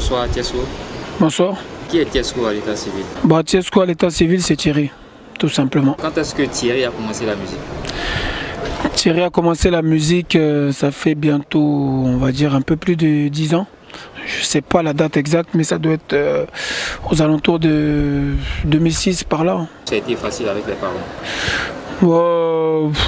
Bonsoir Tiesko. Bonsoir. Qui est Tiesko à l'état civil? Tiesko à l'état civil, c'est Thierry, tout simplement. Quand est-ce que Thierry a commencé la musique? Thierry a commencé la musique, ça fait bientôt, on va dire, un peu plus de 10 ans. Je ne sais pas la date exacte, mais ça doit être aux alentours de 2006 par là. Ça a été facile avec les parents?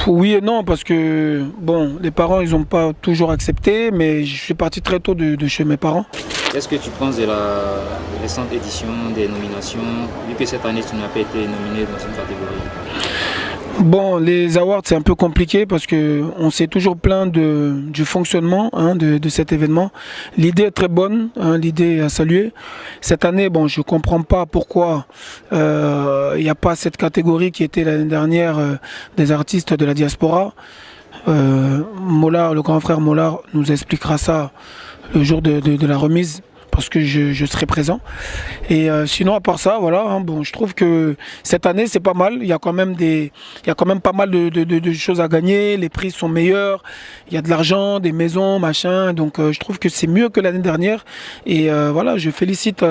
Oui et non, parce que bon, les parents ils n'ont pas toujours accepté, mais je suis parti très tôt de chez mes parents. Qu'est-ce que tu penses de la récente édition des nominations, vu que cette année tu n'as pas été nominé dans une catégorie? Bon, les awards c'est un peu compliqué parce qu'on s'est toujours plaint du fonctionnement de cet événement. L'idée est très bonne, l'idée est à saluer. Cette année, bon, je ne comprends pas pourquoi il n'y a pas cette catégorie qui était l'année dernière des artistes de la diaspora. Mollard, le grand frère Mollard nous expliquera ça le jour de la remise, parce que je serai présent. Et sinon, à part ça, voilà, bon, je trouve que cette année, c'est pas mal. Il y a quand même pas mal de choses à gagner. Les prix sont meilleurs. Il y a de l'argent, des maisons, machin. Donc, je trouve que c'est mieux que l'année dernière. Et voilà, je félicite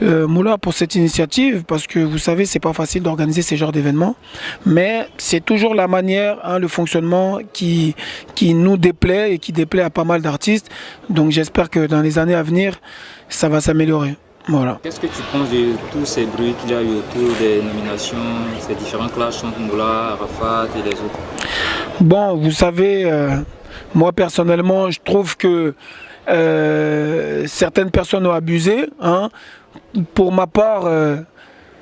Moula pour cette initiative, parce que vous savez, c'est pas facile d'organiser ces genres d'événements. Mais c'est toujours la manière, le fonctionnement qui nous déplaît et qui déplaît à pas mal d'artistes. Donc, j'espère que dans les années à venir, ça va s'améliorer. Voilà. Qu'est-ce que tu penses de tous ces bruits qu'il y a eu autour des nominations, ces différents clashs entre Moula, Arafat et les autres? Bon, vous savez, moi personnellement, je trouve que certaines personnes ont abusé. Pour ma part,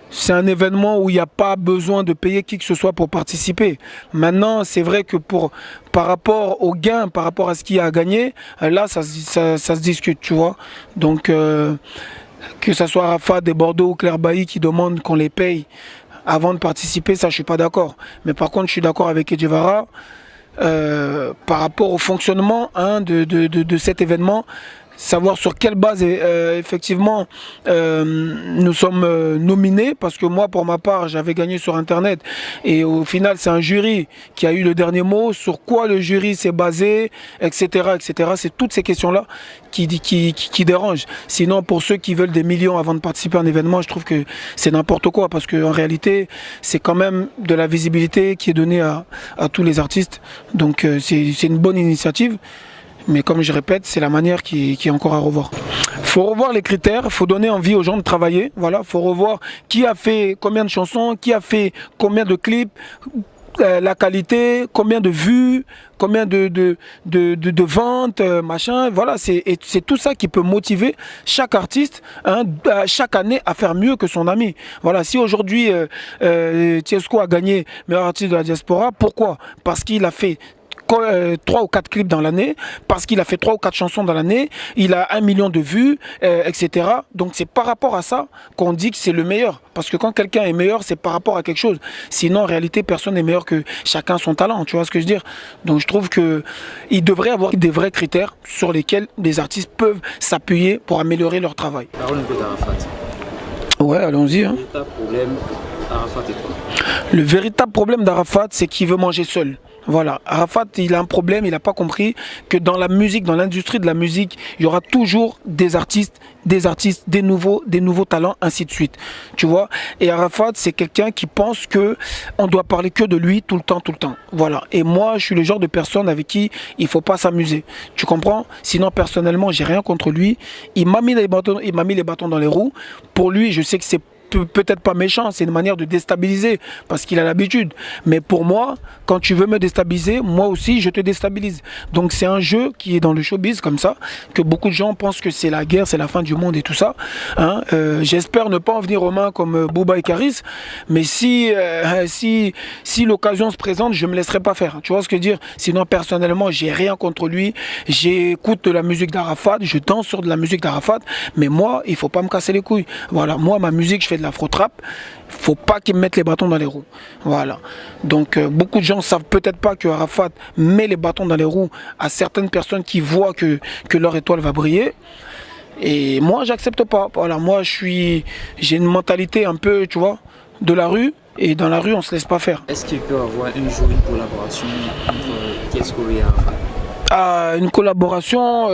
c'est un événement où il n'y a pas besoin de payer qui que ce soit pour participer. Maintenant, c'est vrai que par rapport au gain, par rapport à ce qu'il y a à gagner, là, ça se discute, tu vois. Donc, que ce soit Arafat de Bordeaux ou Claire Bailly qui demandent qu'on les paye avant de participer, ça, je ne suis pas d'accord. Mais par contre, je suis d'accord avec Edjevara par rapport au fonctionnement de cet événement. Savoir sur quelle base effectivement nous sommes nominés, parce que moi pour ma part j'avais gagné sur internet et au final c'est un jury qui a eu le dernier mot, sur quoi le jury s'est basé, etc. etc. C'est toutes ces questions là qui dérangent. Sinon pour ceux qui veulent des millions avant de participer à un événement, je trouve que c'est n'importe quoi, parce qu'en réalité c'est quand même de la visibilité qui est donnée à tous les artistes. Donc c'est une bonne initiative. Mais comme je répète, c'est la manière qui est encore à revoir. Il faut revoir les critères, il faut donner envie aux gens de travailler. Voilà, il faut revoir qui a fait combien de chansons, qui a fait combien de clips, la qualité, combien de vues, combien de ventes, machin. Voilà, c'est tout ça qui peut motiver chaque artiste chaque année à faire mieux que son ami. Voilà, si aujourd'hui Tiesko a gagné meilleur artiste de la diaspora, pourquoi? Parce qu'il a fait 3 ou 4 clips dans l'année, parce qu'il a fait 3 ou 4 chansons dans l'année, il a 1 million de vues, etc. Donc c'est par rapport à ça qu'on dit que c'est le meilleur. Parce que quand quelqu'un est meilleur, c'est par rapport à quelque chose. Sinon, en réalité, personne n'est meilleur que chacun son talent. Tu vois ce que je veux dire? Donc je trouve qu'il devrait y avoir des vrais critères sur lesquels les artistes peuvent s'appuyer pour améliorer leur travail. Parlons un peu d'Arafat. Ouais, allons-y. Le véritable problème d'Arafat est quoi? Le véritable problème d'Arafat, c'est qu'il veut manger seul. Voilà, Arafat, il a un problème, il n'a pas compris que dans la musique, dans l'industrie de la musique, il y aura toujours des artistes, des nouveaux talents, ainsi de suite. Tu vois? Et Arafat, c'est quelqu'un qui pense que on doit parler que de lui tout le temps. Voilà. Et moi, je suis le genre de personne avec qui il ne faut pas s'amuser. Tu comprends? Sinon, personnellement, j'ai rien contre lui. Il m'a mis les bâtons dans les roues. Pour lui, je sais que c'est peut-être pas méchant, c'est une manière de déstabiliser parce qu'il a l'habitude. Mais pour moi, quand tu veux me déstabiliser, moi aussi je te déstabilise. Donc c'est un jeu qui est dans le showbiz comme ça, que beaucoup de gens pensent que c'est la guerre, c'est la fin du monde et tout ça. J'espère ne pas en venir aux mains comme Booba et Karis, mais si l'occasion se présente, je me laisserai pas faire. Tu vois ce que je veux dire? Sinon personnellement, j'ai rien contre lui. J'écoute de la musique d'Arafat, je danse sur de la musique d'Arafat, mais moi, il faut pas me casser les couilles. Voilà, moi ma musique, je fais de l'afro-trap, faut pas qu'ils me mettent les bâtons dans les roues. Voilà. Donc beaucoup de gens savent peut-être pas que Arafat met les bâtons dans les roues à certaines personnes qui voient que leur étoile va briller. Et moi, j'accepte pas. Voilà, moi, j'ai une mentalité un peu, tu vois, de la rue. Et dans la rue, on se laisse pas faire. Est-ce qu'il peut avoir un jour une collaboration entre Tiesko et Arafat? Une collaboration.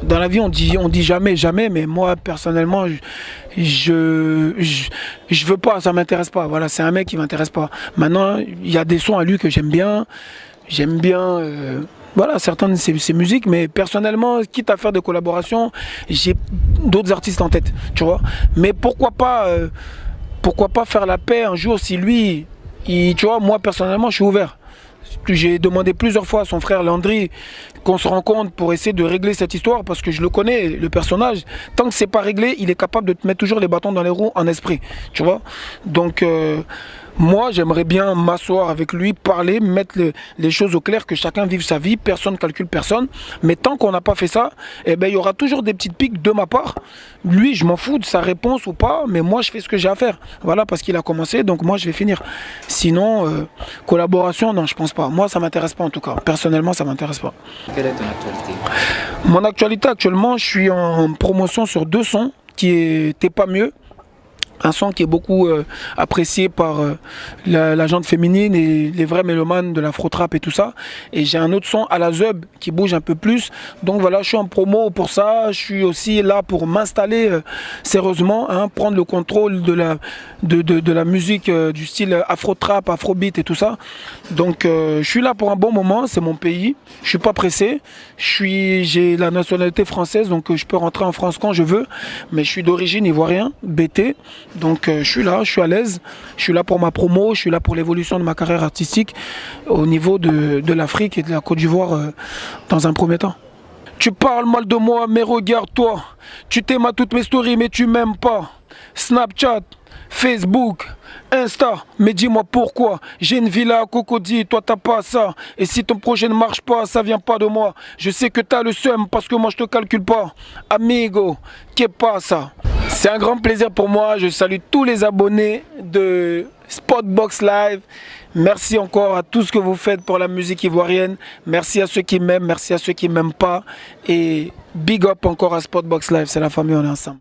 Dans la vie, on dit jamais, jamais, mais moi, personnellement, je veux pas, ça m'intéresse pas. Voilà, c'est un mec qui m'intéresse pas. Maintenant, il y a des sons à lui que j'aime bien. J'aime bien, voilà, certaines de ses musiques, mais personnellement, quitte à faire des collaborations, j'ai d'autres artistes en tête, tu vois. Mais pourquoi pas faire la paix un jour si lui, tu vois, moi, personnellement, je suis ouvert. J'ai demandé plusieurs fois à son frère Landry qu'on se rencontre pour essayer de régler cette histoire parce que je le connais, le personnage. Tant que c'est pas réglé, il est capable de te mettre toujours les bâtons dans les roues en esprit, tu vois. Donc moi, j'aimerais bien m'asseoir avec lui, parler, mettre les choses au clair, que chacun vive sa vie, personne ne calcule personne. Mais tant qu'on n'a pas fait ça, eh ben, il y aura toujours des petites piques de ma part. Lui, je m'en fous de sa réponse ou pas, mais moi, je fais ce que j'ai à faire. Voilà, parce qu'il a commencé, donc moi, je vais finir. Sinon, collaboration, non, je pense pas. Moi, ça m'intéresse pas en tout cas. Personnellement, ça m'intéresse pas. Quelle est ton actualité? Mon actualité, actuellement, je suis en promotion sur 2 sons qui est T'es pas mieux. Un son qui est beaucoup apprécié par la gente féminine et les vrais mélomanes de l'afro-trap et tout ça. Et j'ai un autre son à la Zub qui bouge un peu plus. Donc voilà, je suis en promo pour ça. Je suis aussi là pour m'installer sérieusement, hein, prendre le contrôle de la musique du style afro-trap, afrobeat et tout ça. Donc je suis là pour un bon moment, c'est mon pays. Je suis pas pressé. J'ai la nationalité française, donc je peux rentrer en France quand je veux. Mais je suis d'origine ivoirien, BT. Donc je suis là, je suis à l'aise, je suis là pour ma promo, je suis là pour l'évolution de ma carrière artistique au niveau de l'Afrique et de la Côte d'Ivoire dans un premier temps. Tu parles mal de moi, mais regarde-toi. Tu t'aimes à toutes mes stories, mais tu m'aimes pas. Snapchat, Facebook, Insta, mais dis-moi pourquoi. J'ai une villa à Cocody, toi t'as pas ça. Et si ton projet ne marche pas, ça vient pas de moi. Je sais que t'as le seum parce que moi je te calcule pas. Amigo, qu'est pas ça? C'est un grand plaisir pour moi. Je salue tous les abonnés de Spotbox Live. Merci encore à tout ce que vous faites pour la musique ivoirienne. Merci à ceux qui m'aiment, merci à ceux qui m'aiment pas. Et big up encore à Spotbox Live. C'est la famille, on est ensemble.